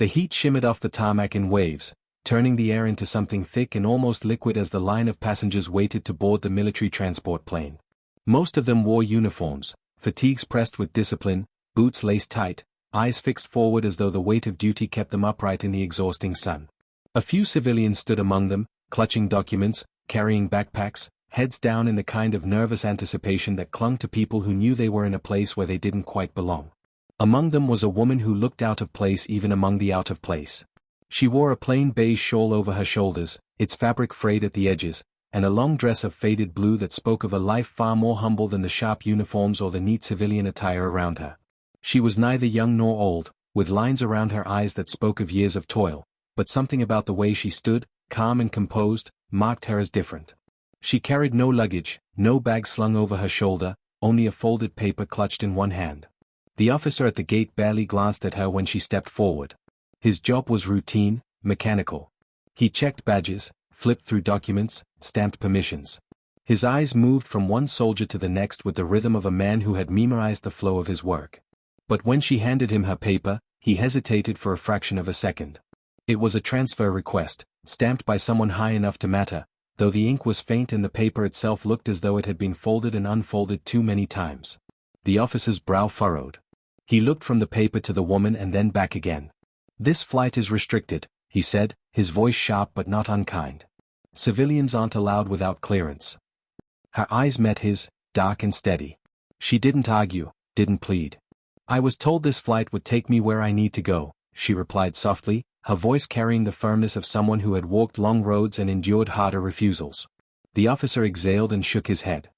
The heat shimmered off the tarmac in waves, turning the air into something thick and almost liquid as the line of passengers waited to board the military transport plane. Most of them wore uniforms, fatigues pressed with discipline, boots laced tight, eyes fixed forward as though the weight of duty kept them upright in the exhausting sun. A few civilians stood among them, clutching documents, carrying backpacks, heads down in the kind of nervous anticipation that clung to people who knew they were in a place where they didn't quite belong. Among them was a woman who looked out of place even among the out of place. She wore a plain beige shawl over her shoulders, its fabric frayed at the edges, and a long dress of faded blue that spoke of a life far more humble than the sharp uniforms or the neat civilian attire around her. She was neither young nor old, with lines around her eyes that spoke of years of toil, but something about the way she stood, calm and composed, marked her as different. She carried no luggage, no bag slung over her shoulder, only a folded paper clutched in one hand. The officer at the gate barely glanced at her when she stepped forward. His job was routine, mechanical. He checked badges, flipped through documents, stamped permissions. His eyes moved from one soldier to the next with the rhythm of a man who had memorized the flow of his work. But when she handed him her paper, he hesitated for a fraction of a second. It was a transfer request, stamped by someone high enough to matter, though the ink was faint and the paper itself looked as though it had been folded and unfolded too many times. The officer's brow furrowed. He looked from the paper to the woman and then back again. "This flight is restricted," he said, his voice sharp but not unkind. "Civilians aren't allowed without clearance." Her eyes met his, dark and steady. She didn't argue, didn't plead. "I was told this flight would take me where I need to go," she replied softly, her voice carrying the firmness of someone who had walked long roads and endured harder refusals. The officer exhaled and shook his head.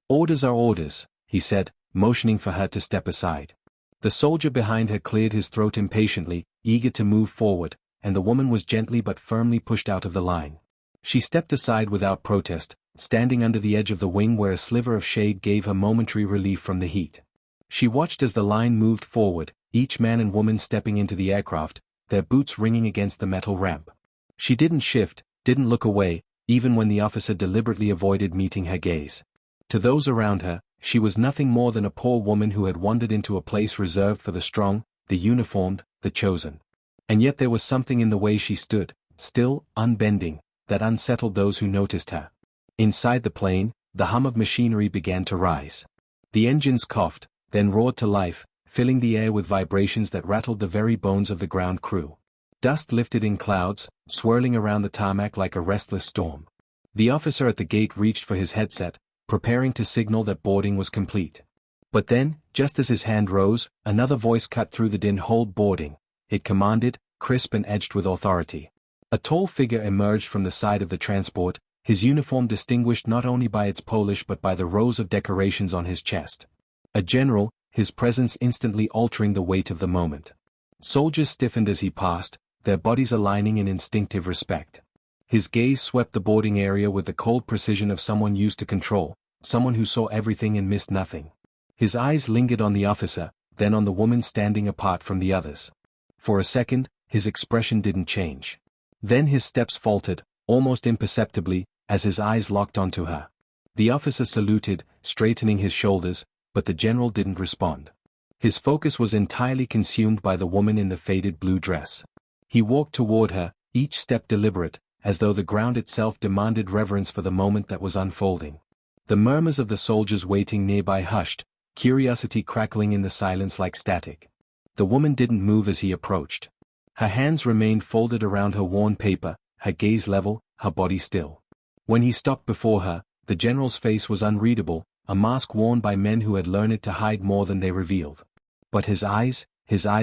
"Orders are orders," he said, motioning for her to step aside. The soldier behind her cleared his throat impatiently, eager to move forward, and the woman was gently but firmly pushed out of the line. She stepped aside without protest, standing under the edge of the wing where a sliver of shade gave her momentary relief from the heat. She watched as the line moved forward, each man and woman stepping into the aircraft, their boots ringing against the metal ramp. She didn't shift, didn't look away, even when the officer deliberately avoided meeting her gaze. To those around her, she was nothing more than a poor woman who had wandered into a place reserved for the strong, the uniformed, the chosen. And yet there was something in the way she stood, still, unbending, that unsettled those who noticed her. Inside the plane, the hum of machinery began to rise. The engines coughed, then roared to life, filling the air with vibrations that rattled the very bones of the ground crew. Dust lifted in clouds, swirling around the tarmac like a restless storm. The officer at the gate reached for his headset, preparing to signal that boarding was complete. But then, just as his hand rose, another voice cut through the din. "Hold boarding," it commanded, crisp and edged with authority. A tall figure emerged from the side of the transport, his uniform distinguished not only by its polish but by the rows of decorations on his chest. A general, his presence instantly altering the weight of the moment. Soldiers stiffened as he passed, their bodies aligning in instinctive respect. His gaze swept the boarding area with the cold precision of someone used to control, someone who saw everything and missed nothing. His eyes lingered on the officer, then on the woman standing apart from the others. For a second, his expression didn't change. Then his steps faltered, almost imperceptibly, as his eyes locked onto her. The officer saluted, straightening his shoulders, but the general didn't respond. His focus was entirely consumed by the woman in the faded blue dress. He walked toward her, each step deliberate, as though the ground itself demanded reverence for the moment that was unfolding. The murmurs of the soldiers waiting nearby hushed, curiosity crackling in the silence like static. The woman didn't move as he approached. Her hands remained folded around her worn paper, her gaze level, her body still. When he stopped before her, the general's face was unreadable, a mask worn by men who had learned to hide more than they revealed. But his eyes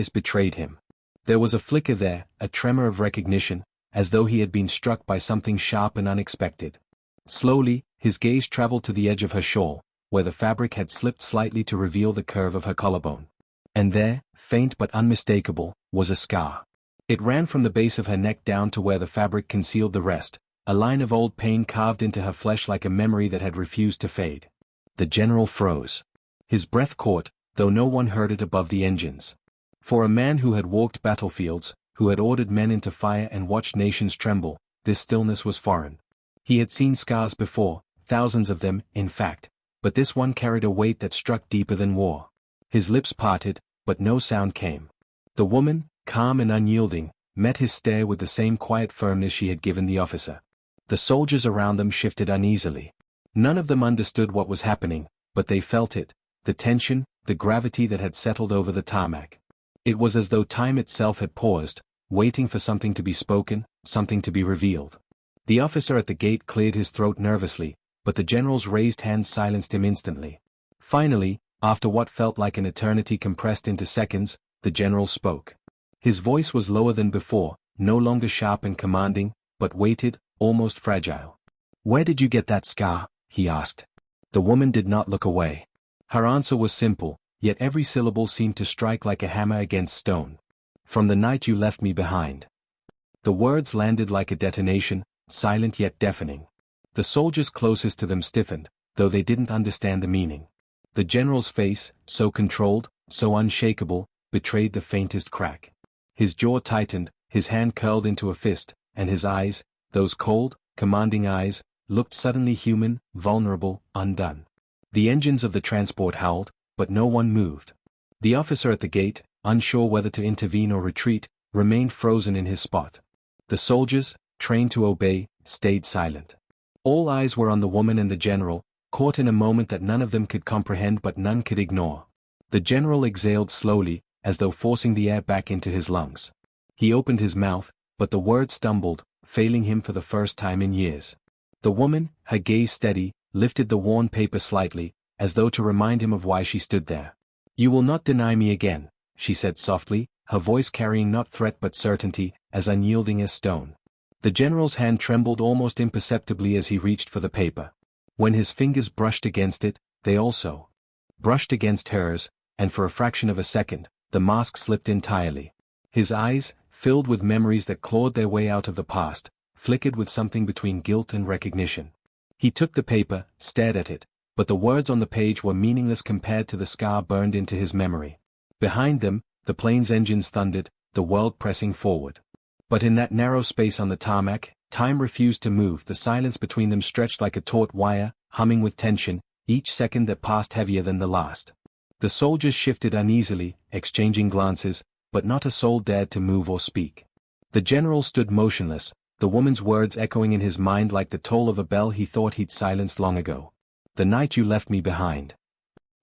betrayed him. There was a flicker there, a tremor of recognition, as though he had been struck by something sharp and unexpected. Slowly, his gaze traveled to the edge of her shawl, where the fabric had slipped slightly to reveal the curve of her collarbone. And there, faint but unmistakable, was a scar. It ran from the base of her neck down to where the fabric concealed the rest, a line of old pain carved into her flesh like a memory that had refused to fade. The general froze. His breath caught, though no one heard it above the engines. For a man who had walked battlefields, who had ordered men into fire and watched nations tremble, this stillness was foreign. He had seen scars before, thousands of them, in fact, but this one carried a weight that struck deeper than war. His lips parted, but no sound came. The woman, calm and unyielding, met his stare with the same quiet firmness she had given the officer. The soldiers around them shifted uneasily. None of them understood what was happening, but they felt it, the tension, the gravity that had settled over the tarmac. It was as though time itself had paused, waiting for something to be spoken, something to be revealed. The officer at the gate cleared his throat nervously, but the general's raised hands silenced him instantly. Finally, after what felt like an eternity compressed into seconds, the general spoke. His voice was lower than before, no longer sharp and commanding, but weighted, almost fragile. "Where did you get that scar?" he asked. The woman did not look away. Her answer was simple, yet every syllable seemed to strike like a hammer against stone. "From the night you left me behind." The words landed like a detonation, silent yet deafening. The soldiers closest to them stiffened, though they didn't understand the meaning. The general's face, so controlled, so unshakable, betrayed the faintest crack. His jaw tightened, his hand curled into a fist, and his eyes, those cold, commanding eyes, looked suddenly human, vulnerable, undone. The engines of the transport howled, but no one moved. The officer at the gate, unsure whether to intervene or retreat, remained frozen in his spot. The soldiers, trained to obey, stayed silent. All eyes were on the woman and the general, caught in a moment that none of them could comprehend but none could ignore. The general exhaled slowly, as though forcing the air back into his lungs. He opened his mouth, but the words stumbled, failing him for the first time in years. The woman, her gaze steady, lifted the worn paper slightly, as though to remind him of why she stood there. "You will not deny me again," she said softly, her voice carrying not threat but certainty, as unyielding as stone. The general's hand trembled almost imperceptibly as he reached for the paper. When his fingers brushed against it, they also brushed against hers, and for a fraction of a second, the mask slipped entirely. His eyes, filled with memories that clawed their way out of the past, flickered with something between guilt and recognition. He took the paper, stared at it, but the words on the page were meaningless compared to the scar burned into his memory. Behind them, the plane's engines thundered, the world pressing forward. But in that narrow space on the tarmac, time refused to move. The silence between them stretched like a taut wire, humming with tension, each second that passed heavier than the last. The soldiers shifted uneasily, exchanging glances, but not a soul dared to move or speak. The general stood motionless, the woman's words echoing in his mind like the toll of a bell he thought he'd silenced long ago. "The night you left me behind."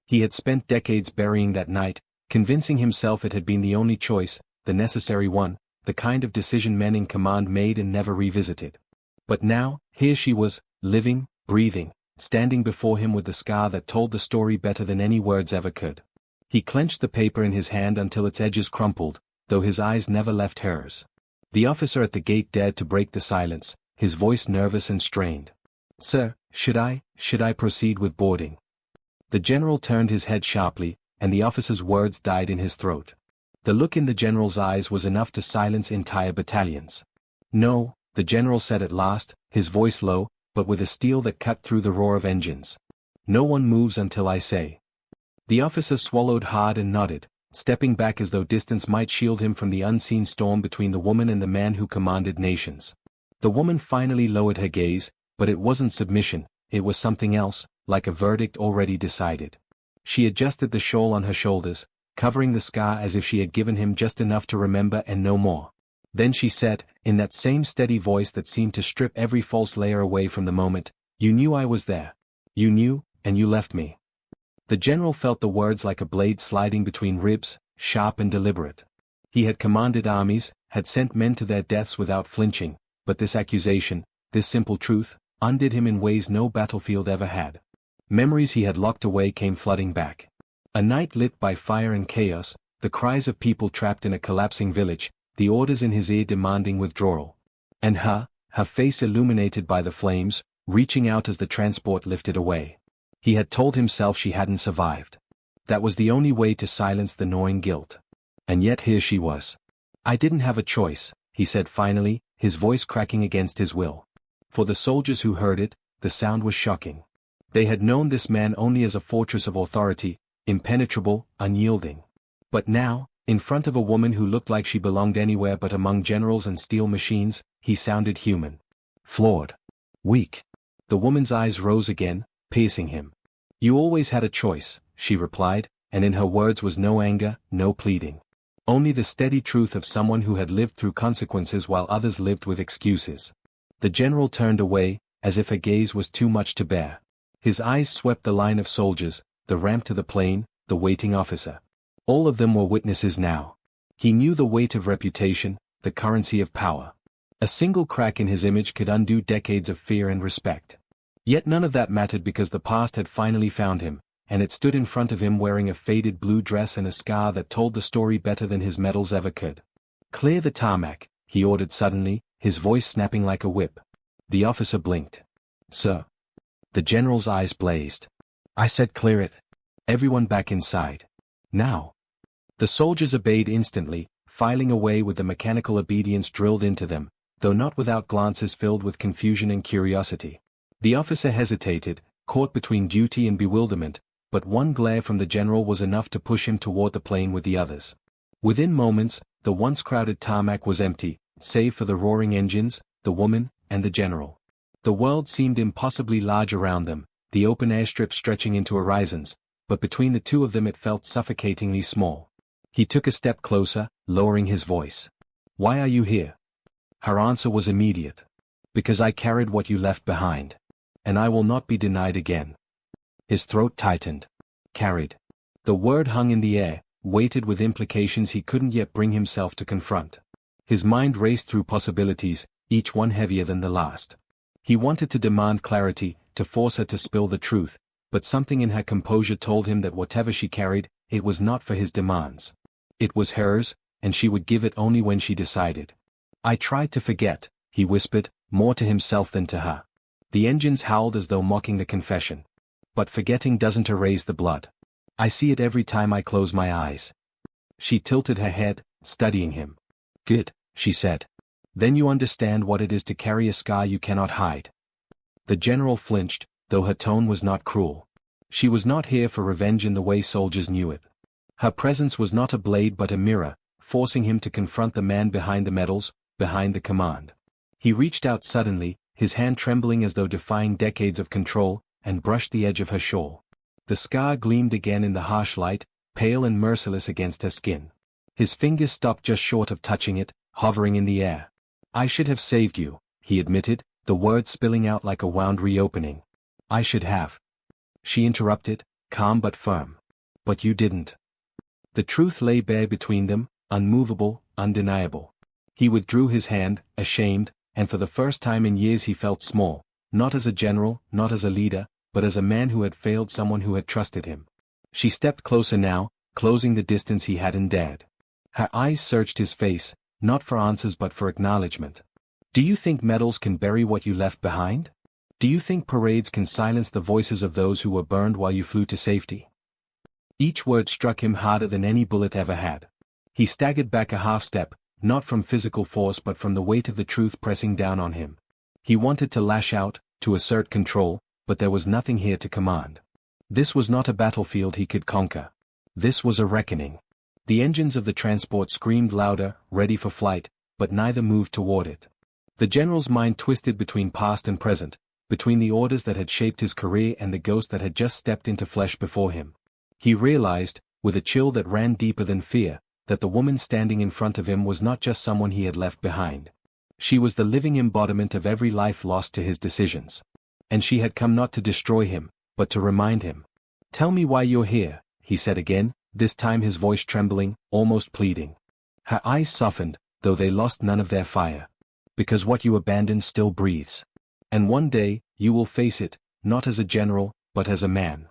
He had spent decades burying that night, convincing himself it had been the only choice, the necessary one, the kind of decision men in command made and never revisited. But now, here she was, living, breathing, standing before him with the scar that told the story better than any words ever could. He clenched the paper in his hand until its edges crumpled, though his eyes never left hers. The officer at the gate dared to break the silence, his voice nervous and strained. "Sir, should I proceed with boarding?" The general turned his head sharply, and the officer's words died in his throat. The look in the general's eyes was enough to silence entire battalions. "No," the general said at last, his voice low, but with a steel that cut through the roar of engines. "No one moves until I say." The officer swallowed hard and nodded, stepping back as though distance might shield him from the unseen storm between the woman and the man who commanded nations. The woman finally lowered her gaze, but it wasn't submission, it was something else, like a verdict already decided. She adjusted the shawl on her shoulders, covering the scar as if she had given him just enough to remember and no more. Then she said, in that same steady voice that seemed to strip every false layer away from the moment, "You knew I was there. You knew, and you left me." The general felt the words like a blade sliding between ribs, sharp and deliberate. He had commanded armies, had sent men to their deaths without flinching, but this accusation, this simple truth, undid him in ways no battlefield ever had. Memories he had locked away came flooding back. A night lit by fire and chaos, the cries of people trapped in a collapsing village, the orders in his ear demanding withdrawal. And her face illuminated by the flames, reaching out as the transport lifted away. He had told himself she hadn't survived. That was the only way to silence the gnawing guilt. And yet here she was. "I didn't have a choice," he said finally, his voice cracking against his will. For the soldiers who heard it, the sound was shocking. They had known this man only as a fortress of authority, impenetrable, unyielding. But now, in front of a woman who looked like she belonged anywhere but among generals and steel machines, he sounded human. Flawed. Weak. The woman's eyes rose again, piercing him. "You always had a choice," she replied, and in her words was no anger, no pleading. Only the steady truth of someone who had lived through consequences while others lived with excuses. The general turned away, as if her gaze was too much to bear. His eyes swept the line of soldiers, the ramp to the plane, the waiting officer. All of them were witnesses now. He knew the weight of reputation, the currency of power. A single crack in his image could undo decades of fear and respect. Yet none of that mattered because the past had finally found him, and it stood in front of him wearing a faded blue dress and a scar that told the story better than his medals ever could. "Clear the tarmac," he ordered suddenly, his voice snapping like a whip. The officer blinked. "Sir." The general's eyes blazed. "I said clear it. Everyone back inside. Now." The soldiers obeyed instantly, filing away with the mechanical obedience drilled into them, though not without glances filled with confusion and curiosity. The officer hesitated, caught between duty and bewilderment, but one glare from the general was enough to push him toward the plane with the others. Within moments, the once crowded tarmac was empty, save for the roaring engines, the woman, and the general. The world seemed impossibly large around them, the open airstrip stretching into horizons, but between the two of them it felt suffocatingly small. He took a step closer, lowering his voice. "Why are you here?" Her answer was immediate. "Because I carried what you left behind. And I will not be denied again." His throat tightened. Carried. The word hung in the air, weighted with implications he couldn't yet bring himself to confront. His mind raced through possibilities, each one heavier than the last. He wanted to demand clarity, to force her to spill the truth, but something in her composure told him that whatever she carried, it was not for his demands. It was hers, and she would give it only when she decided. "I tried to forget," he whispered, more to himself than to her. The engines howled as though mocking the confession. "But forgetting doesn't erase the blood. I see it every time I close my eyes." She tilted her head, studying him. "Good," she said. "Then you understand what it is to carry a scar you cannot hide." The general flinched, though her tone was not cruel. She was not here for revenge in the way soldiers knew it. Her presence was not a blade but a mirror, forcing him to confront the man behind the medals, behind the command. He reached out suddenly, his hand trembling as though defying decades of control, and brushed the edge of her shawl. The scar gleamed again in the harsh light, pale and merciless against her skin. His fingers stopped just short of touching it, hovering in the air. "I should have saved you," he admitted, the words spilling out like a wound reopening. "I should have." She interrupted, calm but firm. "But you didn't." The truth lay bare between them, unmovable, undeniable. He withdrew his hand, ashamed, and for the first time in years he felt small, not as a general, not as a leader, but as a man who had failed someone who had trusted him. She stepped closer now, closing the distance he hadn't dared. Her eyes searched his face, not for answers but for acknowledgement. "Do you think medals can bury what you left behind? Do you think parades can silence the voices of those who were burned while you flew to safety?" Each word struck him harder than any bullet ever had. He staggered back a half step, not from physical force but from the weight of the truth pressing down on him. He wanted to lash out, to assert control, but there was nothing here to command. This was not a battlefield he could conquer. This was a reckoning. The engines of the transport screamed louder, ready for flight, but neither moved toward it. The general's mind twisted between past and present, between the orders that had shaped his career and the ghost that had just stepped into flesh before him. He realized, with a chill that ran deeper than fear, that the woman standing in front of him was not just someone he had left behind. She was the living embodiment of every life lost to his decisions. And she had come not to destroy him, but to remind him. "Tell me why you're here," he said again, this time his voice trembling, almost pleading. Her eyes softened, though they lost none of their fire. "Because what you abandoned still breathes. And one day, you will face it, not as a general, but as a man."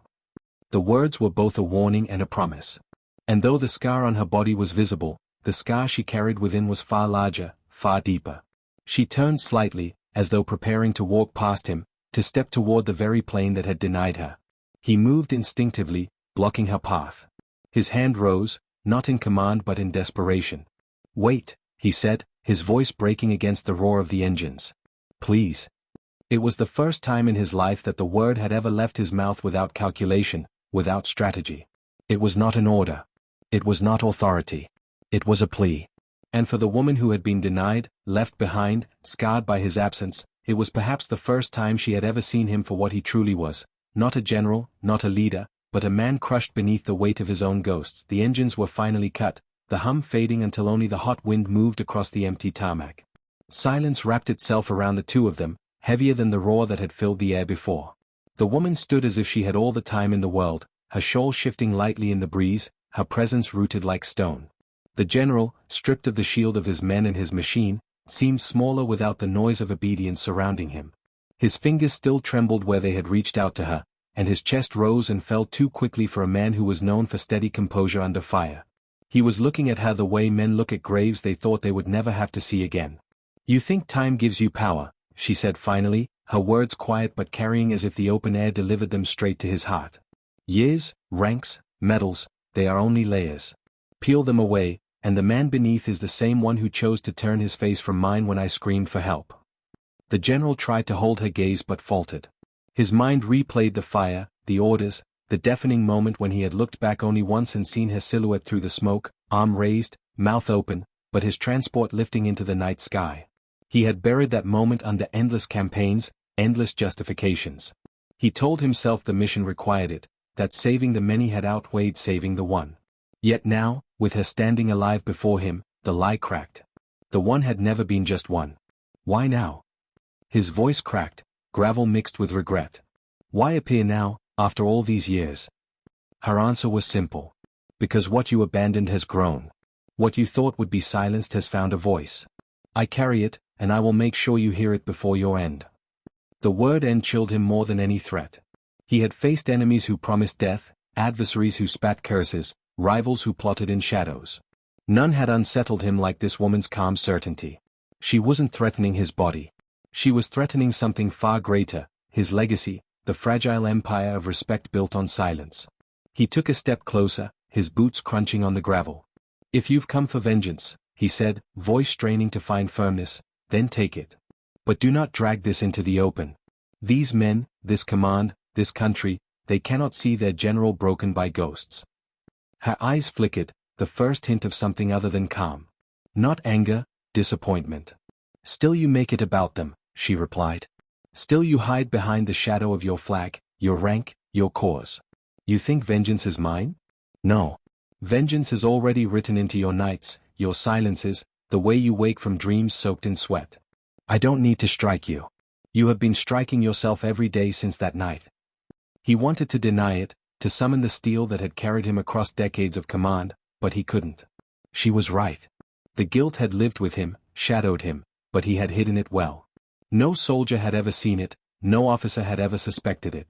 The words were both a warning and a promise. And though the scar on her body was visible, the scar she carried within was far larger, far deeper. She turned slightly, as though preparing to walk past him, to step toward the very plane that had denied her. He moved instinctively, blocking her path. His hand rose, not in command but in desperation. "Wait," he said, his voice breaking against the roar of the engines. "Please." It was the first time in his life that the word had ever left his mouth without calculation, without strategy. It was not an order. It was not authority. It was a plea. And for the woman who had been denied, left behind, scarred by his absence, it was perhaps the first time she had ever seen him for what he truly was, not a general, not a leader, but a man crushed beneath the weight of his own ghosts. The engines were finally cut, the hum fading until only the hot wind moved across the empty tarmac. Silence wrapped itself around the two of them, heavier than the roar that had filled the air before. The woman stood as if she had all the time in the world, her shawl shifting lightly in the breeze, her presence rooted like stone. The general, stripped of the shield of his men and his machine, seemed smaller without the noise of obedience surrounding him. His fingers still trembled where they had reached out to her, and his chest rose and fell too quickly for a man who was known for steady composure under fire. He was looking at her the way men look at graves they thought they would never have to see again. "You think time gives you power," she said finally, her words quiet but carrying as if the open air delivered them straight to his heart. "Years, ranks, medals, they are only layers. Peel them away, and the man beneath is the same one who chose to turn his face from mine when I screamed for help." The general tried to hold her gaze but faltered. His mind replayed the fire, the orders, the deafening moment when he had looked back only once and seen her silhouette through the smoke, arm raised, mouth open, but his transport lifting into the night sky. He had buried that moment under endless campaigns, endless justifications. He told himself the mission required it, that saving the many had outweighed saving the one. Yet now, with her standing alive before him, the lie cracked. The one had never been just one. Why now? His voice cracked, gravel mixed with regret. Why appear now, after all these years? Her answer was simple. Because what you abandoned has grown. What you thought would be silenced has found a voice. I carry it, and I will make sure you hear it before your end. The word end chilled him more than any threat. He had faced enemies who promised death, adversaries who spat curses, rivals who plotted in shadows. None had unsettled him like this woman's calm certainty. She wasn't threatening his body. She was threatening something far greater, his legacy, the fragile empire of respect built on silence. He took a step closer, his boots crunching on the gravel. "If you've come for vengeance," he said, voice straining to find firmness, "then take it. But do not drag this into the open. These men, this command, this country, they cannot see their general broken by ghosts." Her eyes flickered, the first hint of something other than calm. Not anger, disappointment. "Still you make it about them," she replied. "Still you hide behind the shadow of your flag, your rank, your cause. You think vengeance is mine? No. Vengeance is already written into your nights, your silences, the way you wake from dreams soaked in sweat. I don't need to strike you. You have been striking yourself every day since that night." He wanted to deny it, to summon the steel that had carried him across decades of command, but he couldn't. She was right. The guilt had lived with him, shadowed him, but he had hidden it well. No soldier had ever seen it, no officer had ever suspected it.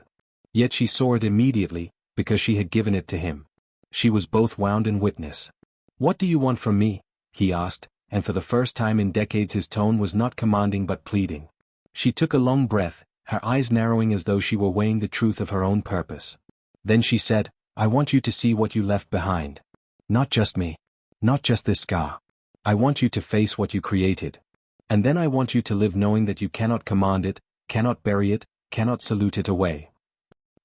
Yet she saw it immediately, because she had given it to him. She was both wound and witness. "What do you want from me?" he asked, and for the first time in decades his tone was not commanding but pleading. She took a long breath, her eyes narrowing as though she were weighing the truth of her own purpose. Then she said, "I want you to see what you left behind. Not just me. Not just this scar. I want you to face what you created. And then I want you to live knowing that you cannot command it, cannot bury it, cannot salute it away."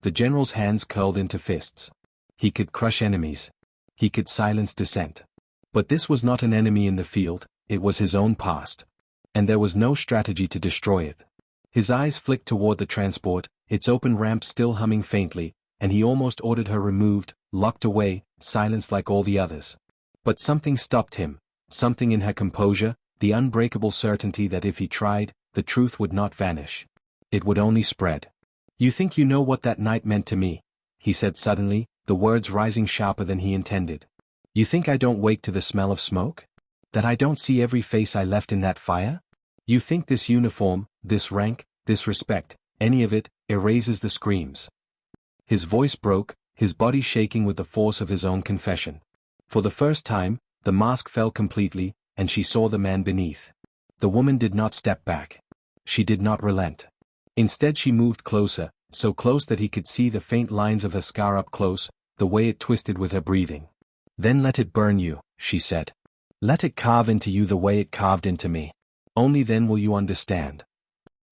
The general's hands curled into fists. He could crush enemies. He could silence dissent. But this was not an enemy in the field, it was his own past. And there was no strategy to destroy it. His eyes flicked toward the transport, its open ramp still humming faintly, and he almost ordered her removed, locked away, silenced like all the others. But something stopped him, something in her composure, the unbreakable certainty that if he tried, the truth would not vanish. It would only spread. "You think you know what that night meant to me," he said suddenly, the words rising sharper than he intended. "You think I don't wake to the smell of smoke? That I don't see every face I left in that fire? You think this uniform, this rank, this respect, any of it, erases the screams?" His voice broke, his body shaking with the force of his own confession. For the first time, the mask fell completely, and she saw the man beneath. The woman did not step back. She did not relent. Instead she moved closer, so close that he could see the faint lines of her scar up close, the way it twisted with her breathing. "Then let it burn you," she said. "Let it carve into you the way it carved into me. Only then will you understand."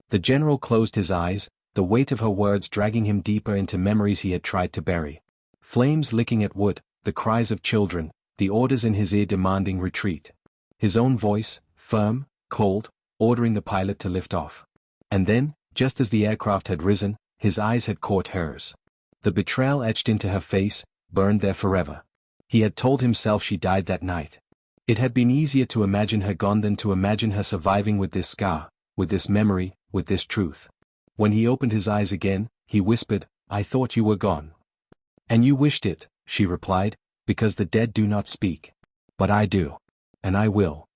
The general closed his eyes, the weight of her words dragging him deeper into memories he had tried to bury. Flames licking at wood, the cries of children, the orders in his ear demanding retreat. His own voice, firm, cold, ordering the pilot to lift off. And then, just as the aircraft had risen, his eyes had caught hers. The betrayal etched into her face, burned there forever. He had told himself she died that night. It had been easier to imagine her gone than to imagine her surviving with this scar, with this memory, with this truth. When he opened his eyes again, he whispered, "I thought you were gone." "And you wished it," she replied, "because the dead do not speak. But I do. And I will."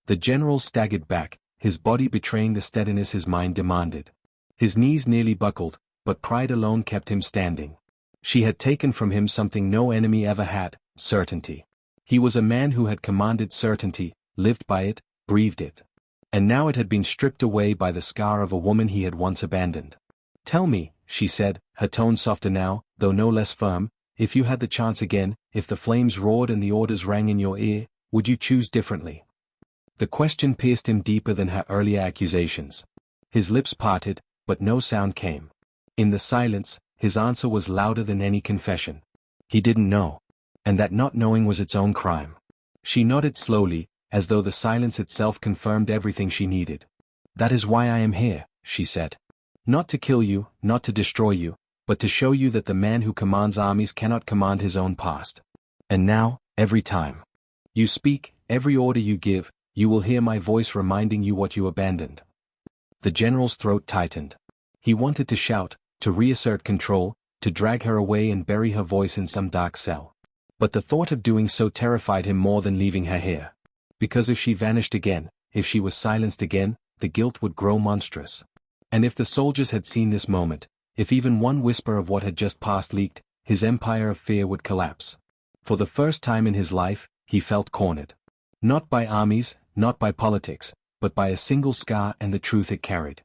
The general staggered back, his body betraying the steadiness his mind demanded. His knees nearly buckled, but pride alone kept him standing. She had taken from him something no enemy ever had, certainty. He was a man who had commanded certainty, lived by it, breathed it. And now it had been stripped away by the scar of a woman he had once abandoned. "Tell me," she said, her tone softer now, though no less firm, "if you had the chance again, if the flames roared and the orders rang in your ear, would you choose differently?" The question pierced him deeper than her earlier accusations. His lips parted, but no sound came. In the silence, his answer was louder than any confession. He didn't know. And that not knowing was its own crime. She nodded slowly, as though the silence itself confirmed everything she needed. "That is why I am here," she said. "Not to kill you, not to destroy you, but to show you that the man who commands armies cannot command his own past. And now, every time you speak, every order you give, you will hear my voice reminding you what you abandoned." The general's throat tightened. He wanted to shout, to reassert control, to drag her away and bury her voice in some dark cell. But the thought of doing so terrified him more than leaving her here. Because if she vanished again, if she was silenced again, the guilt would grow monstrous. And if the soldiers had seen this moment, if even one whisper of what had just passed leaked, his empire of fear would collapse. For the first time in his life, he felt cornered. Not by armies, not by politics, but by a single scar and the truth it carried.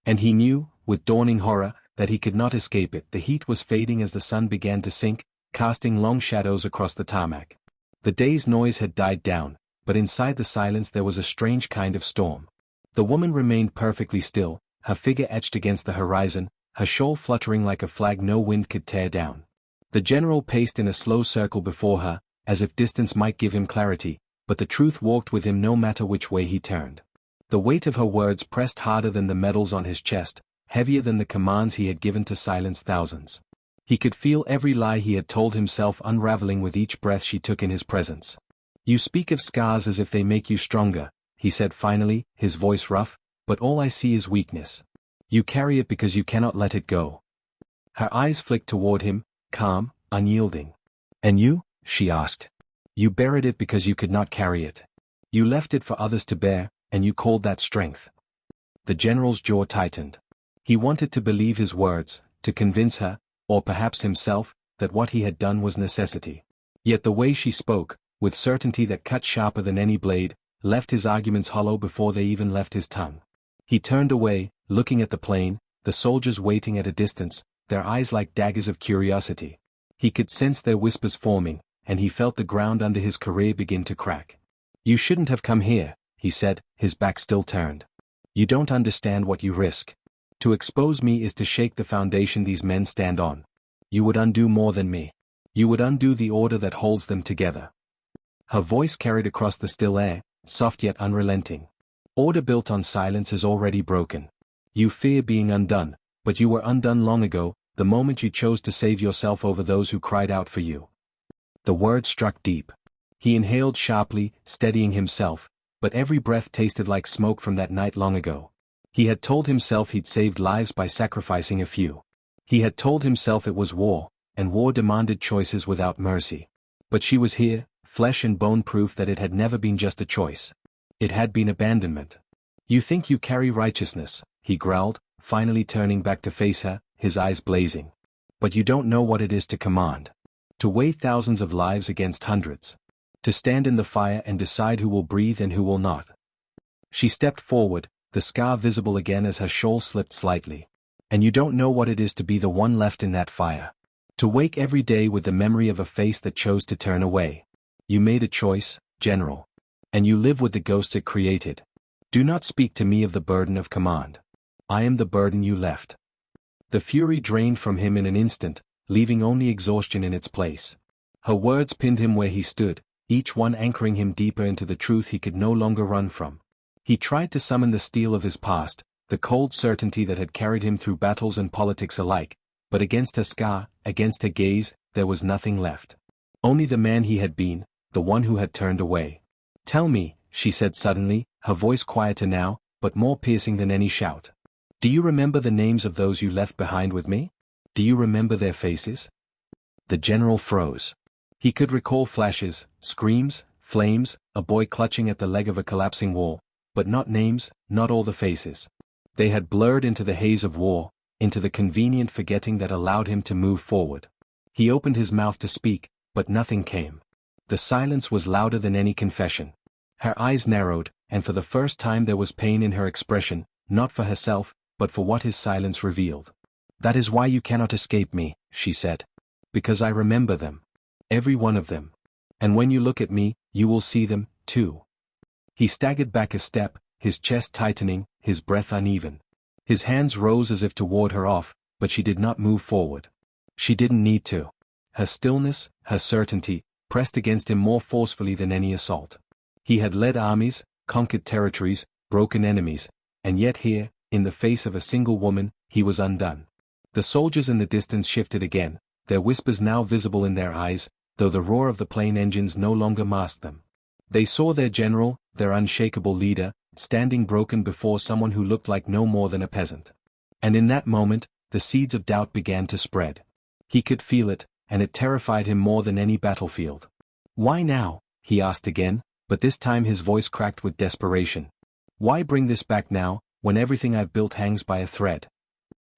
And he knew, with dawning horror, that he could not escape it. The heat was fading as the sun began to sink, casting long shadows across the tarmac. The day's noise had died down, but inside the silence there was a strange kind of storm. The woman remained perfectly still, her figure etched against the horizon, her shawl fluttering like a flag no wind could tear down. The general paced in a slow circle before her, as if distance might give him clarity, but the truth walked with him no matter which way he turned. The weight of her words pressed harder than the medals on his chest, heavier than the commands he had given to silence thousands. He could feel every lie he had told himself unraveling with each breath she took in his presence. "You speak of scars as if they make you stronger," he said finally, his voice rough, "but all I see is weakness. You carry it because you cannot let it go." Her eyes flicked toward him, calm, unyielding. "And you?" she asked. "You buried it because you could not carry it. You left it for others to bear, and you called that strength." The general's jaw tightened. He wanted to believe his words, to convince her, or perhaps himself, that what he had done was necessity. Yet the way she spoke, with certainty that cut sharper than any blade, left his arguments hollow before they even left his tongue. He turned away, looking at the plane, the soldiers waiting at a distance, their eyes like daggers of curiosity. He could sense their whispers forming, and he felt the ground under his career begin to crack. "You shouldn't have come here," he said, his back still turned. "You don't understand what you risk. To expose me is to shake the foundation these men stand on. You would undo more than me. You would undo the order that holds them together." Her voice carried across the still air, soft yet unrelenting. "Order built on silence is already broken. You fear being undone, but you were undone long ago, the moment you chose to save yourself over those who cried out for you." The word struck deep. He inhaled sharply, steadying himself, but every breath tasted like smoke from that night long ago. He had told himself he'd saved lives by sacrificing a few. He had told himself it was war, and war demanded choices without mercy. But she was here, flesh and bone proof that it had never been just a choice. It had been abandonment. "You think you carry righteousness," he growled, finally turning back to face her, his eyes blazing. "But you don't know what it is to command. To weigh thousands of lives against hundreds. To stand in the fire and decide who will breathe and who will not." She stepped forward, the scar visible again as her shawl slipped slightly. "And you don't know what it is to be the one left in that fire. To wake every day with the memory of a face that chose to turn away. You made a choice, General. And you live with the ghosts it created. Do not speak to me of the burden of command. I am the burden you left." The fury drained from him in an instant, leaving only exhaustion in its place. Her words pinned him where he stood, each one anchoring him deeper into the truth he could no longer run from. He tried to summon the steel of his past, the cold certainty that had carried him through battles and politics alike, but against her scar, against her gaze, there was nothing left. Only the man he had been, the one who had turned away. "Tell me," she said suddenly, her voice quieter now, but more piercing than any shout. "Do you remember the names of those you left behind with me? Do you remember their faces?" The general froze. He could recall flashes, screams, flames, a boy clutching at the leg of a collapsing wall, but not names, not all the faces. They had blurred into the haze of war, into the convenient forgetting that allowed him to move forward. He opened his mouth to speak, but nothing came. The silence was louder than any confession. Her eyes narrowed, and for the first time there was pain in her expression, not for herself, but for what his silence revealed. "That is why you cannot escape me," she said. "Because I remember them. Every one of them. And when you look at me, you will see them, too." He staggered back a step, his chest tightening, his breath uneven. His hands rose as if to ward her off, but she did not move forward. She didn't need to. Her stillness, her certainty, pressed against him more forcefully than any assault. He had led armies, conquered territories, broken enemies, and yet here, in the face of a single woman, he was undone. The soldiers in the distance shifted again, their whispers now visible in their eyes, though the roar of the plane engines no longer masked them. They saw their general, their unshakable leader, standing broken before someone who looked like no more than a peasant. And in that moment, the seeds of doubt began to spread. He could feel it, and it terrified him more than any battlefield. "Why now?" he asked again, but this time his voice cracked with desperation. "Why bring this back now, when everything I've built hangs by a thread?"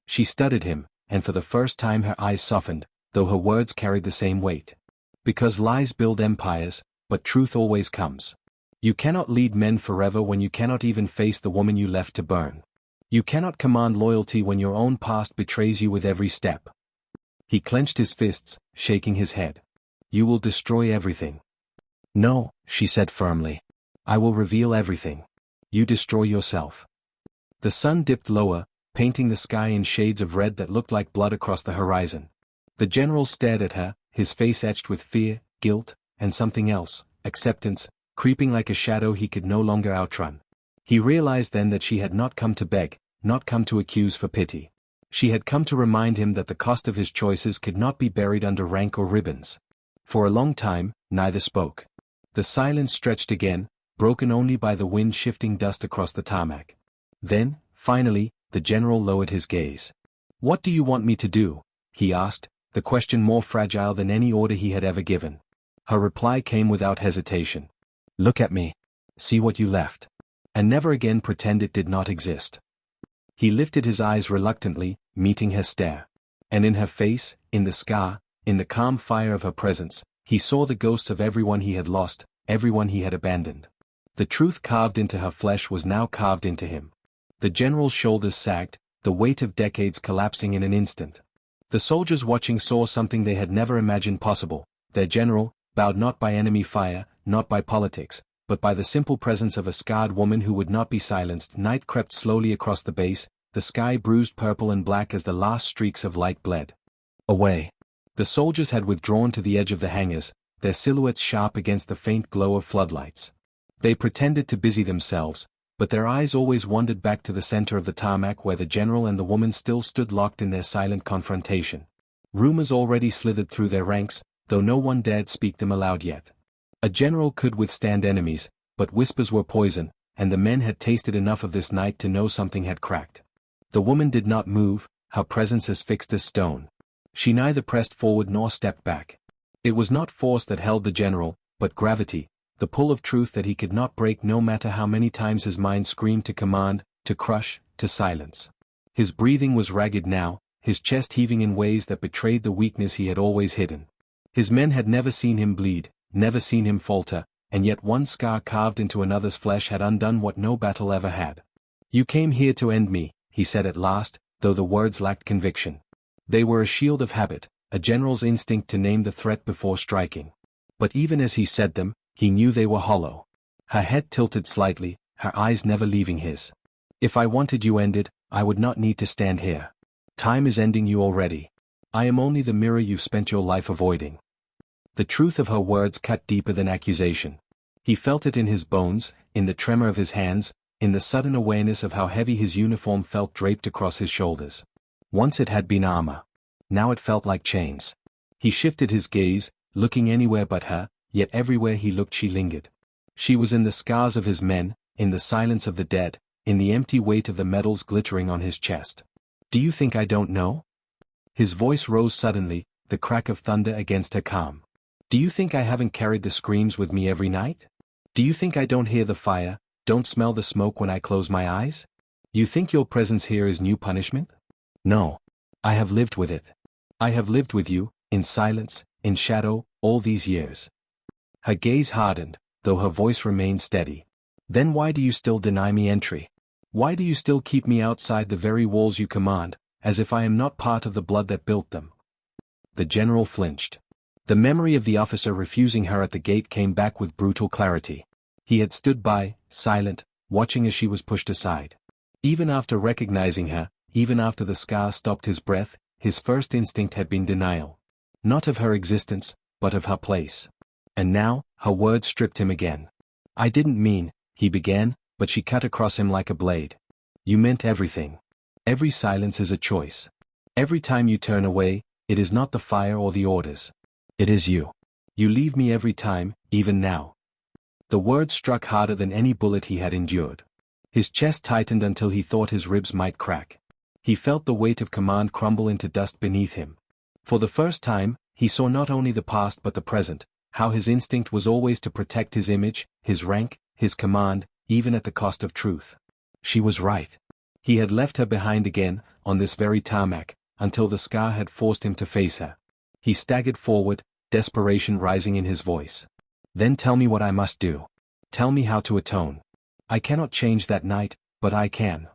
She studied him, and for the first time her eyes softened, though her words carried the same weight. "Because lies build empires, but truth always comes. You cannot lead men forever when you cannot even face the woman you left to burn. You cannot command loyalty when your own past betrays you with every step." He clenched his fists, shaking his head. "You will destroy everything." "No," she said firmly. "I will reveal everything. You destroy yourself." The sun dipped lower, painting the sky in shades of red that looked like blood across the horizon. The general stared at her, his face etched with fear, guilt, and something else, acceptance, creeping like a shadow he could no longer outrun. He realized then that she had not come to beg, not come to accuse for pity. She had come to remind him that the cost of his choices could not be buried under rank or ribbons. For a long time, neither spoke. The silence stretched again, broken only by the wind shifting dust across the tarmac. Then, finally, the general lowered his gaze. "What do you want me to do?" he asked, the question more fragile than any order he had ever given. Her reply came without hesitation. "Look at me. See what you left. And never again pretend it did not exist." He lifted his eyes reluctantly, meeting her stare. And in her face, in the scar, in the calm fire of her presence, he saw the ghosts of everyone he had lost, everyone he had abandoned. The truth carved into her flesh was now carved into him. The general's shoulders sagged, the weight of decades collapsing in an instant. The soldiers watching saw something they had never imagined possible. Their general, bowed not by enemy fire, not by politics, but by the simple presence of a scarred woman who would not be silenced. Night crept slowly across the base, the sky bruised purple and black as the last streaks of light bled away. The soldiers had withdrawn to the edge of the hangars, their silhouettes sharp against the faint glow of floodlights. They pretended to busy themselves, but their eyes always wandered back to the center of the tarmac where the general and the woman still stood locked in their silent confrontation. Rumors already slithered through their ranks, though no one dared speak them aloud yet. A general could withstand enemies, but whispers were poison, and the men had tasted enough of this night to know something had cracked. The woman did not move, her presence as fixed as stone. She neither pressed forward nor stepped back. It was not force that held the general, but gravity, the pull of truth that he could not break no matter how many times his mind screamed to command, to crush, to silence. His breathing was ragged now, his chest heaving in ways that betrayed the weakness he had always hidden. His men had never seen him bleed, never seen him falter, and yet one scar carved into another's flesh had undone what no battle ever had. "You came here to end me," he said at last, though the words lacked conviction. They were a shield of habit, a general's instinct to name the threat before striking. But even as he said them, he knew they were hollow. Her head tilted slightly, her eyes never leaving his. "If I wanted you ended, I would not need to stand here. Time is ending you already. I am only the mirror you've spent your life avoiding." The truth of her words cut deeper than accusation. He felt it in his bones, in the tremor of his hands, in the sudden awareness of how heavy his uniform felt draped across his shoulders. Once it had been armor. Now it felt like chains. He shifted his gaze, looking anywhere but her, yet everywhere he looked she lingered. She was in the scars of his men, in the silence of the dead, in the empty weight of the medals glittering on his chest. Do you think I don't know? His voice rose suddenly, the crack of thunder against her calm. Do you think I haven't carried the screams with me every night? Do you think I don't hear the fire, don't smell the smoke when I close my eyes? You think your presence here is new punishment? No. I have lived with it. I have lived with you, in silence, in shadow, all these years. Her gaze hardened, though her voice remained steady. Then why do you still deny me entry? Why do you still keep me outside the very walls you command, as if I am not part of the blood that built them? The general flinched. The memory of the officer refusing her at the gate came back with brutal clarity. He had stood by, silent, watching as she was pushed aside. Even after recognizing her, even after the scar stopped his breath, his first instinct had been denial. Not of her existence, but of her place. And now, her words stripped him again. I didn't mean, he began, but she cut across him like a blade. You meant everything. Every silence is a choice. Every time you turn away, it is not the fire or the orders. It is you. You leave me every time, even now. The words struck harder than any bullet he had endured. His chest tightened until he thought his ribs might crack. He felt the weight of command crumble into dust beneath him. For the first time, he saw not only the past but the present, how his instinct was always to protect his image, his rank, his command, even at the cost of truth. She was right. He had left her behind again, on this very tarmac, until the scar had forced him to face her. He staggered forward, desperation rising in his voice. Then tell me what I must do. Tell me how to atone. I cannot change that night, but I can.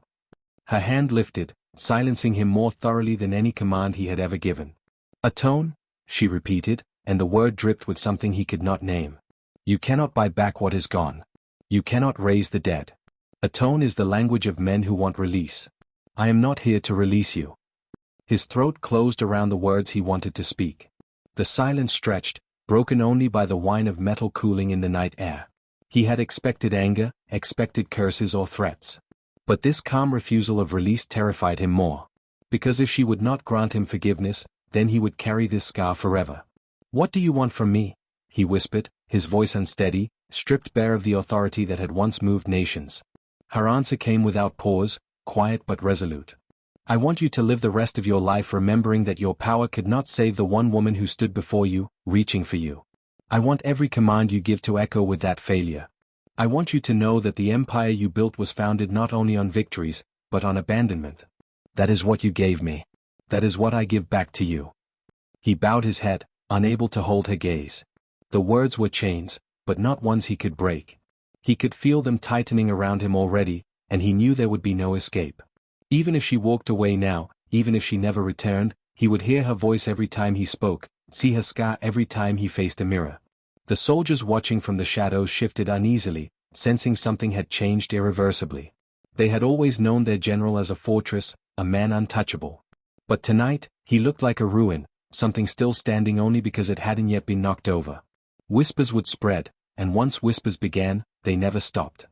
Her hand lifted, silencing him more thoroughly than any command he had ever given. Atone? She repeated, and the word dripped with something he could not name. You cannot buy back what is gone. You cannot raise the dead. Atone is the language of men who want release. I am not here to release you. His throat closed around the words he wanted to speak. The silence stretched, broken only by the whine of metal cooling in the night air. He had expected anger, expected curses or threats. But this calm refusal of release terrified him more. Because if she would not grant him forgiveness, then he would carry this scar forever. What do you want from me? He whispered, his voice unsteady, stripped bare of the authority that had once moved nations. Her answer came without pause, quiet but resolute. I want you to live the rest of your life remembering that your power could not save the one woman who stood before you, reaching for you. I want every command you give to echo with that failure. I want you to know that the empire you built was founded not only on victories, but on abandonment. That is what you gave me. That is what I give back to you. He bowed his head, unable to hold her gaze. The words were chains, but not ones he could break. He could feel them tightening around him already, and he knew there would be no escape. Even if she walked away now, even if she never returned, he would hear her voice every time he spoke, see her scar every time he faced a mirror. The soldiers watching from the shadows shifted uneasily, sensing something had changed irreversibly. They had always known their general as a fortress, a man untouchable. But tonight, he looked like a ruin, something still standing only because it hadn't yet been knocked over. Whispers would spread, and once whispers began, they never stopped.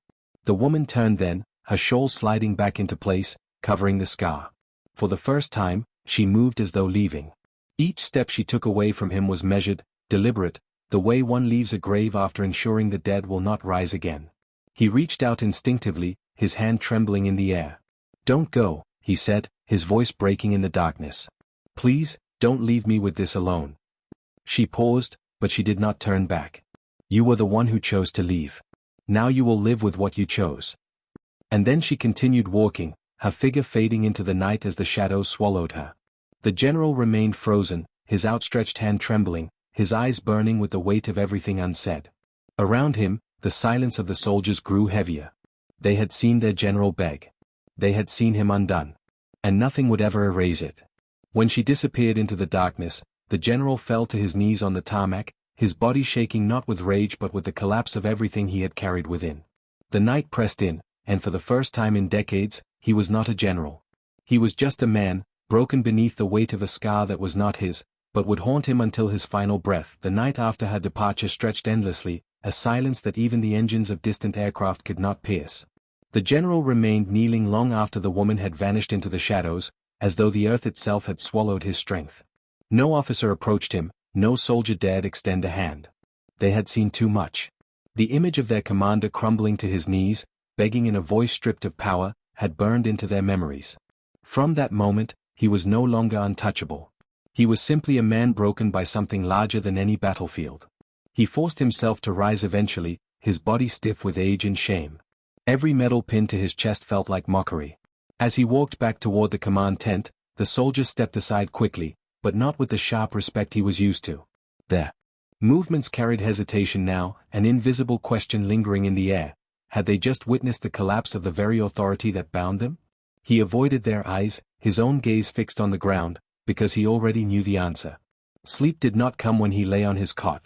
The woman turned then, her shawl sliding back into place, covering the scar. For the first time, she moved as though leaving. Each step she took away from him was measured, deliberate, the way one leaves a grave after ensuring the dead will not rise again. He reached out instinctively, his hand trembling in the air. Don't go, he said, his voice breaking in the darkness. Please, don't leave me with this alone. She paused, but she did not turn back. You were the one who chose to leave. Now you will live with what you chose. And then she continued walking, her figure fading into the night as the shadows swallowed her. The general remained frozen, his outstretched hand trembling, his eyes burning with the weight of everything unsaid. Around him, the silence of the soldiers grew heavier. They had seen their general beg. They had seen him undone. And nothing would ever erase it. When she disappeared into the darkness, the general fell to his knees on the tarmac, his body shaking not with rage but with the collapse of everything he had carried within. The night pressed in, and for the first time in decades, he was not a general. He was just a man, broken beneath the weight of a scar that was not his, but would haunt him until his final breath. The night after her departure stretched endlessly, a silence that even the engines of distant aircraft could not pierce. The general remained kneeling long after the woman had vanished into the shadows, as though the earth itself had swallowed his strength. No officer approached him, No soldier dared extend a hand. They had seen too much. The image of their commander crumbling to his knees, begging in a voice stripped of power, had burned into their memories. From that moment, he was no longer untouchable. He was simply a man broken by something larger than any battlefield. He forced himself to rise eventually, his body stiff with age and shame. Every metal pin to his chest felt like mockery. As he walked back toward the command tent, the soldiers stepped aside quickly, but not with the sharp respect he was used to. Their movements carried hesitation now, an invisible question lingering in the air. Had they just witnessed the collapse of the very authority that bound them? He avoided their eyes, his own gaze fixed on the ground, because he already knew the answer. Sleep did not come when he lay on his cot.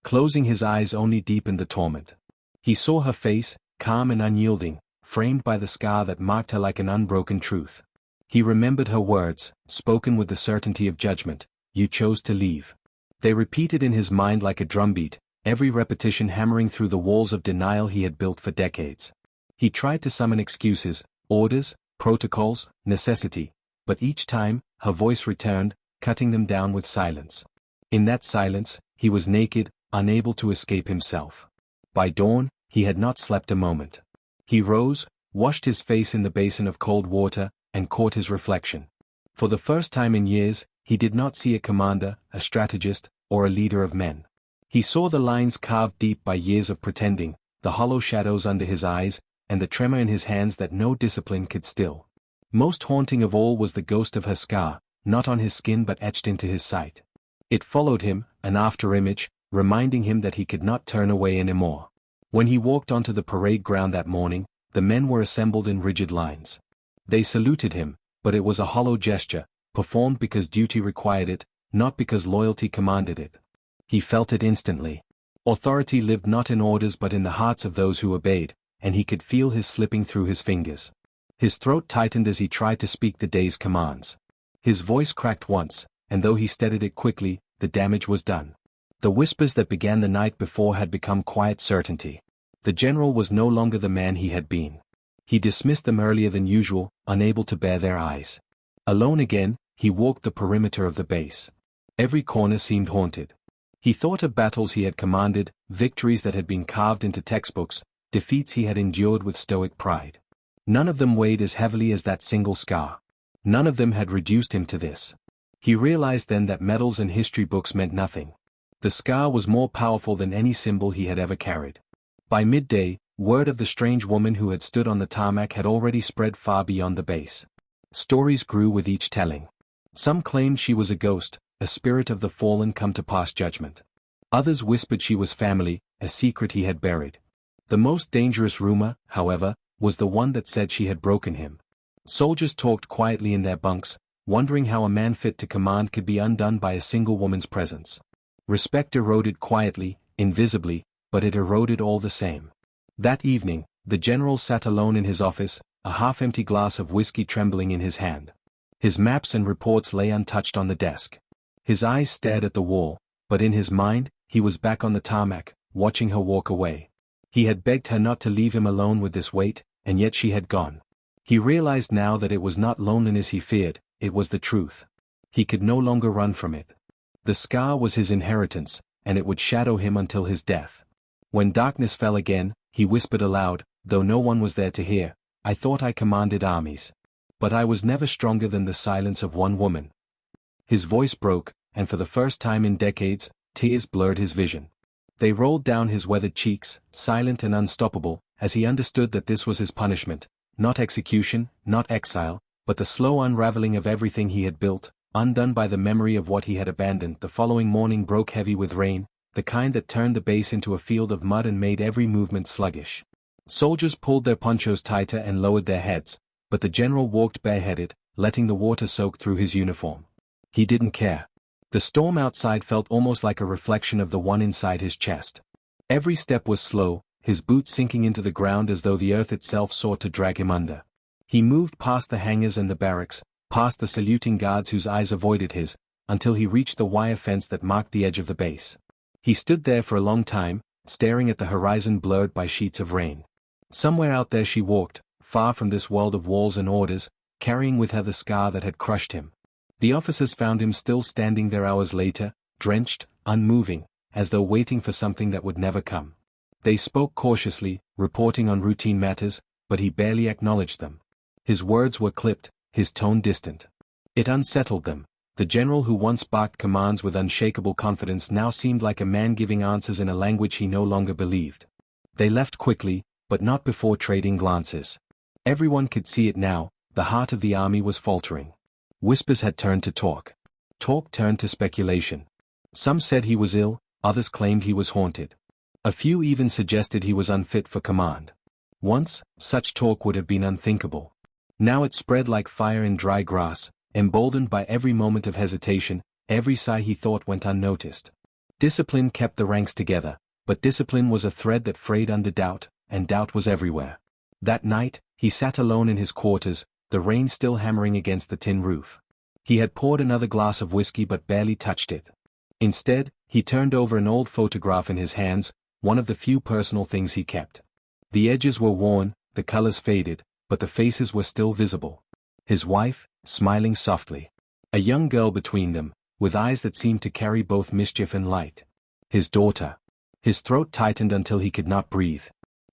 Closing his eyes only deepened the torment. He saw her face, calm and unyielding, framed by the scar that marked her like an unbroken truth. He remembered her words, spoken with the certainty of judgment, "You chose to leave." They repeated in his mind like a drumbeat, every repetition hammering through the walls of denial he had built for decades. He tried to summon excuses, orders, protocols, necessity, but each time, her voice returned, cutting them down with silence. In that silence, he was naked, unable to escape himself. By dawn, he had not slept a moment. He rose, washed his face in the basin of cold water, and caught his reflection. For the first time in years, he did not see a commander, a strategist, or a leader of men. He saw the lines carved deep by years of pretending, the hollow shadows under his eyes, and the tremor in his hands that no discipline could still. Most haunting of all was the ghost of her scar, not on his skin but etched into his sight. It followed him, an after-image, reminding him that he could not turn away anymore. When he walked onto the parade ground that morning, the men were assembled in rigid lines. They saluted him, but it was a hollow gesture, performed because duty required it, not because loyalty commanded it. He felt it instantly. Authority lived not in orders but in the hearts of those who obeyed, and he could feel his slipping through his fingers. His throat tightened as he tried to speak the day's commands. His voice cracked once, and though he steadied it quickly, the damage was done. The whispers that began the night before had become quiet certainty. The general was no longer the man he had been. He dismissed them earlier than usual, unable to bear their eyes. Alone again, he walked the perimeter of the base. Every corner seemed haunted. He thought of battles he had commanded, victories that had been carved into textbooks, defeats he had endured with stoic pride. None of them weighed as heavily as that single scar. None of them had reduced him to this. He realized then that medals and history books meant nothing. The scar was more powerful than any symbol he had ever carried. By midday, word of the strange woman who had stood on the tarmac had already spread far beyond the base. Stories grew with each telling. Some claimed she was a ghost, a spirit of the fallen come to pass judgment. Others whispered she was family, a secret he had buried. The most dangerous rumor, however, was the one that said she had broken him. Soldiers talked quietly in their bunks, wondering how a man fit to command could be undone by a single woman's presence. Respect eroded quietly, invisibly, but it eroded all the same. That evening, the general sat alone in his office, a half-empty glass of whiskey trembling in his hand. His maps and reports lay untouched on the desk. His eyes stared at the wall, but in his mind, he was back on the tarmac, watching her walk away. He had begged her not to leave him alone with this weight, and yet she had gone. He realized now that it was not loneliness he feared, it was the truth. He could no longer run from it. The scar was his inheritance, and it would shadow him until his death. When darkness fell again, he whispered aloud, though no one was there to hear, "I thought I commanded armies. But I was never stronger than the silence of one woman." His voice broke, and for the first time in decades, tears blurred his vision. They rolled down his weathered cheeks, silent and unstoppable, as he understood that this was his punishment, not execution, not exile, but the slow unraveling of everything he had built, undone by the memory of what he had abandoned. The following morning broke heavy with rain, the kind that turned the base into a field of mud and made every movement sluggish. Soldiers pulled their ponchos tighter and lowered their heads, but the general walked bareheaded, letting the water soak through his uniform. He didn't care. The storm outside felt almost like a reflection of the one inside his chest. Every step was slow, his boots sinking into the ground as though the earth itself sought to drag him under. He moved past the hangars and the barracks, past the saluting guards whose eyes avoided his, until he reached the wire fence that marked the edge of the base. He stood there for a long time, staring at the horizon blurred by sheets of rain. Somewhere out there she walked, far from this world of walls and orders, carrying with her the scar that had crushed him. The officers found him still standing there hours later, drenched, unmoving, as though waiting for something that would never come. They spoke cautiously, reporting on routine matters, but he barely acknowledged them. His words were clipped, his tone distant. It unsettled them. The general who once barked commands with unshakable confidence now seemed like a man giving answers in a language he no longer believed. They left quickly, but not before trading glances. Everyone could see it now, the heart of the army was faltering. Whispers had turned to talk. Talk turned to speculation. Some said he was ill, others claimed he was haunted. A few even suggested he was unfit for command. Once, such talk would have been unthinkable. Now it spread like fire in dry grass, emboldened by every moment of hesitation, every sigh he thought went unnoticed. Discipline kept the ranks together, but discipline was a thread that frayed under doubt, and doubt was everywhere. That night, he sat alone in his quarters, the rain still hammering against the tin roof. He had poured another glass of whiskey but barely touched it. Instead, he turned over an old photograph in his hands, one of the few personal things he kept. The edges were worn, the colors faded, but the faces were still visible. His wife, smiling softly. A young girl between them, with eyes that seemed to carry both mischief and light. His daughter. His throat tightened until he could not breathe.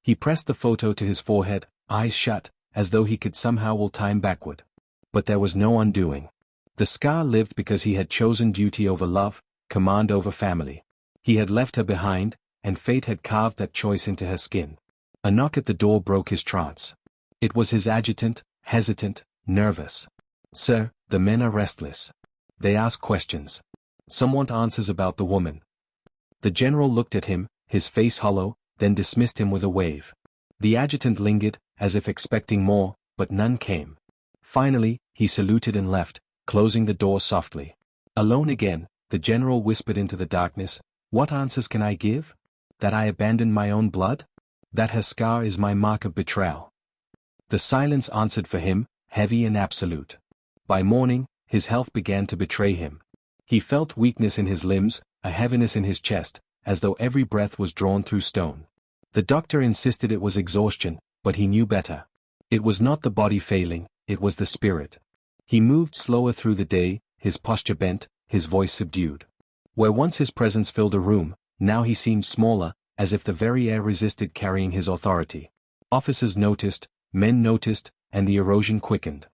He pressed the photo to his forehead, eyes shut, as though he could somehow will time backward. But there was no undoing. The scar lived because he had chosen duty over love, command over family. He had left her behind, and fate had carved that choice into her skin. A knock at the door broke his trance. It was his adjutant, hesitant, nervous. "Sir, the men are restless. They ask questions. Some want answers about the woman." The general looked at him, his face hollow, then dismissed him with a wave. The adjutant lingered, as if expecting more, but none came. Finally, he saluted and left, closing the door softly. Alone again, the general whispered into the darkness, "What answers can I give? That I abandoned my own blood? That her scar is my mark of betrayal?" The silence answered for him, heavy and absolute. By morning, his health began to betray him. He felt weakness in his limbs, a heaviness in his chest, as though every breath was drawn through stone. The doctor insisted it was exhaustion, but he knew better. It was not the body failing, it was the spirit. He moved slower through the day, his posture bent, his voice subdued. Where once his presence filled a room, now he seemed smaller, as if the very air resisted carrying his authority. Officers noticed, men noticed, and the erosion quickened.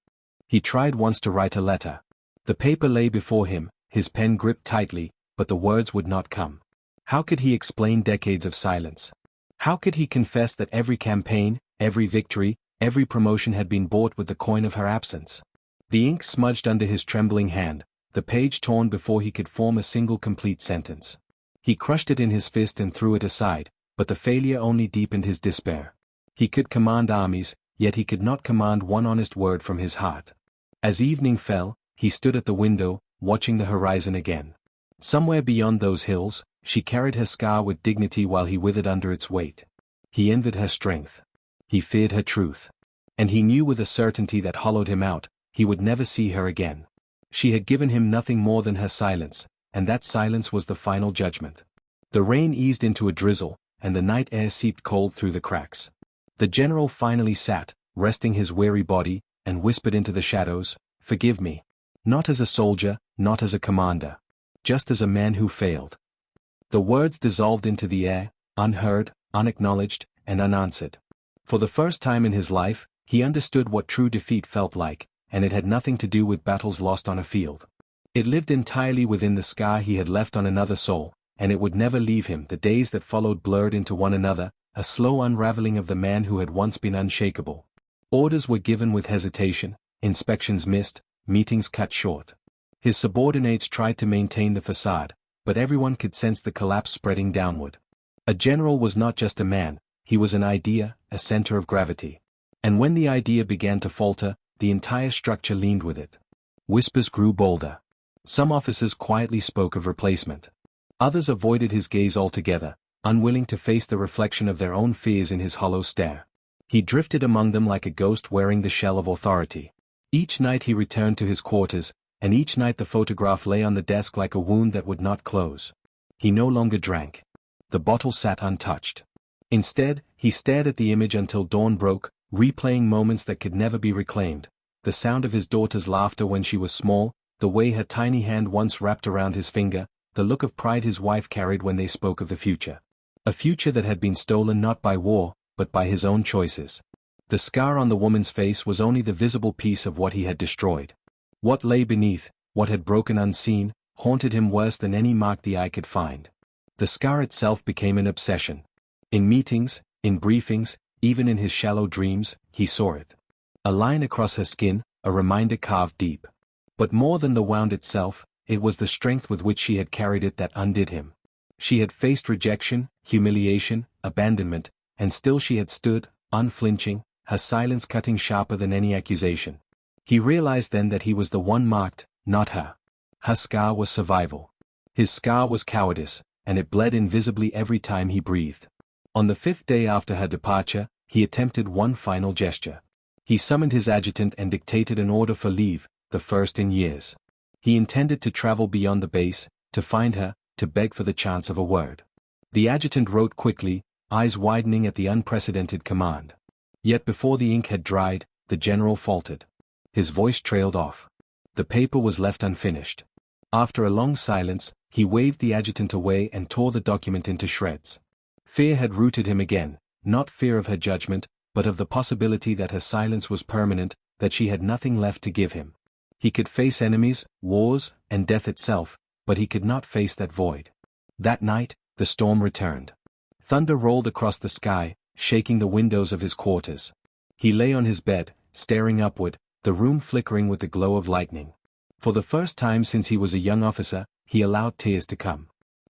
He tried once to write a letter. The paper lay before him, his pen gripped tightly, but the words would not come. How could he explain decades of silence? How could he confess that every campaign, every victory, every promotion had been bought with the coin of her absence? The ink smudged under his trembling hand, the page torn before he could form a single complete sentence. He crushed it in his fist and threw it aside, but the failure only deepened his despair. He could command armies, yet he could not command one honest word from his heart. As evening fell, he stood at the window, watching the horizon again. Somewhere beyond those hills, she carried her scar with dignity while he withered under its weight. He envied her strength. He feared her truth. And he knew with a certainty that hollowed him out, he would never see her again. She had given him nothing more than her silence, and that silence was the final judgment. The rain eased into a drizzle, and the night air seeped cold through the cracks. The general finally sat, resting his weary body, and whispered into the shadows, "Forgive me. Not as a soldier, not as a commander. Just as a man who failed." The words dissolved into the air, unheard, unacknowledged, and unanswered. For the first time in his life, he understood what true defeat felt like, and it had nothing to do with battles lost on a field. It lived entirely within the scar he had left on another soul, and it would never leave him. The days that followed blurred into one another, a slow unraveling of the man who had once been unshakable. Orders were given with hesitation, inspections missed, meetings cut short. His subordinates tried to maintain the facade, but everyone could sense the collapse spreading downward. A general was not just a man, he was an idea, a center of gravity. And when the idea began to falter, the entire structure leaned with it. Whispers grew bolder. Some officers quietly spoke of replacement. Others avoided his gaze altogether, unwilling to face the reflection of their own fears in his hollow stare. He drifted among them like a ghost wearing the shell of authority. Each night he returned to his quarters, and each night the photograph lay on the desk like a wound that would not close. He no longer drank. The bottle sat untouched. Instead, he stared at the image until dawn broke, replaying moments that could never be reclaimed. The sound of his daughter's laughter when she was small, the way her tiny hand once wrapped around his finger, the look of pride his wife carried when they spoke of the future. A future that had been stolen not by war, but by his own choices. The scar on the woman's face was only the visible piece of what he had destroyed. What lay beneath, what had broken unseen, haunted him worse than any mark the eye could find. The scar itself became an obsession. In meetings, in briefings, even in his shallow dreams, he saw it. A line across her skin, a reminder carved deep. But more than the wound itself, it was the strength with which she had carried it that undid him. She had faced rejection, humiliation, abandonment, and still she had stood, unflinching, her silence cutting sharper than any accusation. He realized then that he was the one marked, not her. Her scar was survival. His scar was cowardice, and it bled invisibly every time he breathed. On the 5th day after her departure, he attempted one final gesture. He summoned his adjutant and dictated an order for leave, the first in years. He intended to travel beyond the base, to find her, to beg for the chance of a word. The adjutant wrote quickly, eyes widening at the unprecedented command. Yet before the ink had dried, the general faltered. His voice trailed off. The paper was left unfinished. After a long silence, he waved the adjutant away and tore the document into shreds. Fear had rooted him again, not fear of her judgment, but of the possibility that her silence was permanent, that she had nothing left to give him. He could face enemies, wars, and death itself, but he could not face that void. That night, the storm returned. Thunder rolled across the sky, shaking the windows of his quarters. He lay on his bed, staring upward, the room flickering with the glow of lightning. For the first time since he was a young officer, he allowed tears to come.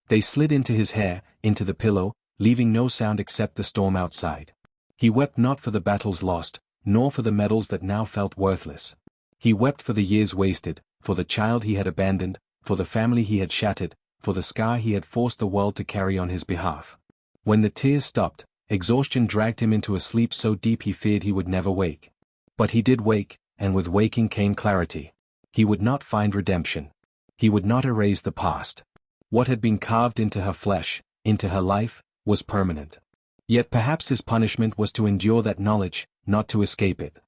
They slid into his hair, into the pillow, leaving no sound except the storm outside. He wept not for the battles lost, nor for the medals that now felt worthless. He wept for the years wasted, for the child he had abandoned, for the family he had shattered, for the scar he had forced the world to carry on his behalf. When the tears stopped, exhaustion dragged him into a sleep so deep he feared he would never wake. But he did wake, and with waking came clarity. He would not find redemption. He would not erase the past. What had been carved into her flesh, into her life, was permanent. Yet perhaps his punishment was to endure that knowledge, not to escape it.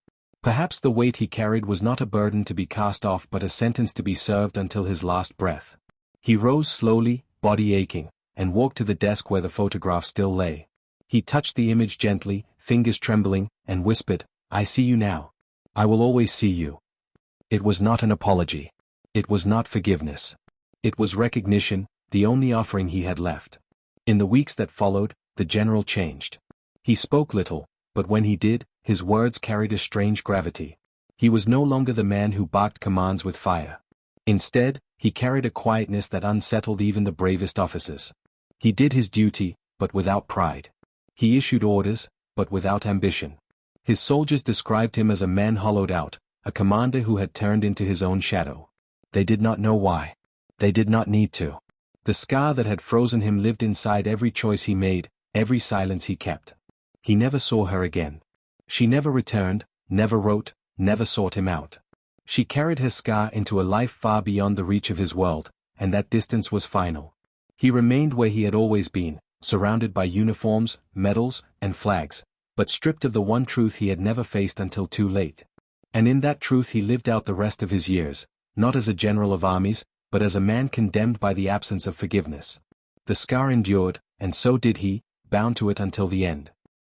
Perhaps the weight he carried was not a burden to be cast off but a sentence to be served until his last breath. He rose slowly, body aching, and walked to the desk where the photograph still lay. He touched the image gently, fingers trembling, and whispered, "I see you now. I will always see you." It was not an apology. It was not forgiveness. It was recognition, the only offering he had left. In the weeks that followed, the general changed. He spoke little, but when he did, his words carried a strange gravity. He was no longer the man who barked commands with fire. Instead, he carried a quietness that unsettled even the bravest officers. He did his duty, but without pride. He issued orders, but without ambition. His soldiers described him as a man hollowed out, a commander who had turned into his own shadow. They did not know why. They did not need to. The scar that had frozen him lived inside every choice he made, every silence he kept. He never saw her again. She never returned, never wrote, never sought him out. She carried her scar into a life far beyond the reach of his world, and that distance was final. He remained where he had always been, surrounded by uniforms, medals, and flags, but stripped of the one truth he had never faced until too late. And in that truth he lived out the rest of his years, not as a general of armies, but as a man condemned by the absence of forgiveness. The scar endured, and so did he, bound to it until the end.